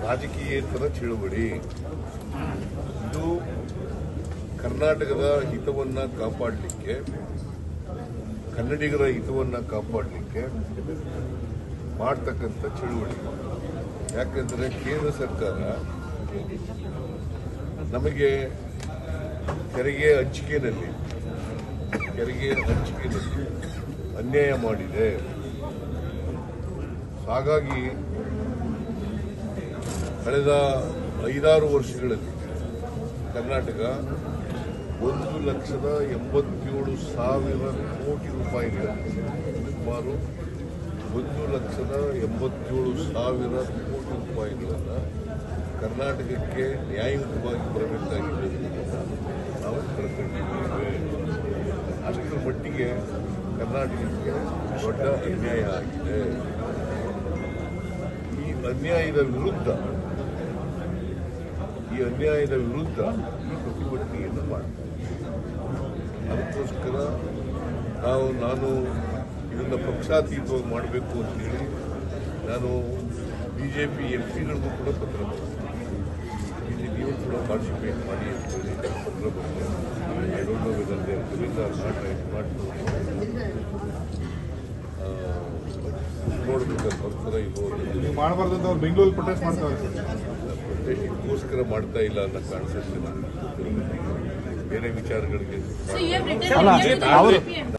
ರಾಜಕೀಯೇತರ ಚಳುವಳಿ. ಇದು ಕರ್ನಾಟಕದ ಹಿತವನ್ನ ಕಾಪಾಡಲಿಕ್ಕೆ, ಕನ್ನಡಿಗರ ಹಿತವನ್ನ ಕಾಪಾಡಲಿಕ್ಕೆ ಮಾಡ್ತಕ್ಕಂಥ ಚಳುವಳಿ. ಯಾಕಂದ್ರೆ ಕೇಂದ್ರ ಸರ್ಕಾರ ನಮಗೆ ತೆರಿಗೆ ಹಂಚಿಕೆಯಲ್ಲಿ ಅನ್ಯಾಯ ಮಾಡಿದೆ. ಹಾಗಾಗಿ ಕಳೆದ 5-6 ವರ್ಷಗಳಲ್ಲಿ ಕರ್ನಾಟಕ 1,87,000 ಕೋಟಿ ರೂಪಾಯಿಗಳನ್ನು, ಸುಮಾರು 1,87,000 ಕೋಟಿ ರೂಪಾಯಿಗಳನ್ನು ಕರ್ನಾಟಕಕ್ಕೆ ನ್ಯಾಯಯುತವಾಗಿ ಬರಬೇಕಾಗಿದ್ದನ್ನು ನಾವು ಕಳ್ಕೊಂಡಿದ್ದೇವೆ. ಅಷ್ಟರ ಮಟ್ಟಿಗೆ ಕರ್ನಾಟಕಕ್ಕೆ ದೊಡ್ಡ ಅನ್ಯಾಯ ಆಗಿದೆ. ಈ ಅನ್ಯಾಯದ ವಿರುದ್ಧ ಈ ಪ್ರತಿಭಟನೆಯನ್ನು ಮಾಡ್ತಾರೆ. ಅದಕ್ಕೋಸ್ಕರ ನಾನು ಇದನ್ನು ಪಕ್ಷಾತೀತವಾಗಿ ಮಾಡಬೇಕು ಅಂತೇಳಿ ನಾನು ಬಿಜೆಪಿ ಎಂಪಿಗಳಿಗೂ ಕೂಡ ಪತ್ರ ಬರೆದಿದ್ದೀನಿ. ನೀವು ಕೂಡ ಪಾರ್ಟಿಸಿಪೇಟ್ ಮಾಡಿ ಅಂತೇಳಿ ಪತ್ರ ಬರೆದಿದ್ದೀನಿ. I don't know whether they are doing or not. I not ನೋಡಬೇಕಾದ್ರೆ ಬರ್ತಾರ ಇಲ್ವೋ. ನೀವು ಮಾಡಬಾರ್ದು ಅಂತ ಅವ್ರು ಬೆಂಗಳೂರಲ್ಲಿ ಪ್ರೊಟೆಸ್ಟ್ ಮಾಡ್ತಾರೆ. ಪ್ರೊಟೆಸ್ಟ್ ಇದಕ್ಕೋಸ್ಕರ ಮಾಡ್ತಾ ಇಲ್ಲ ಅಂತ ಕಾಣಿಸುತ್ತೆ. ಬೇರೆ ವಿಚಾರಗಳಿಗೆ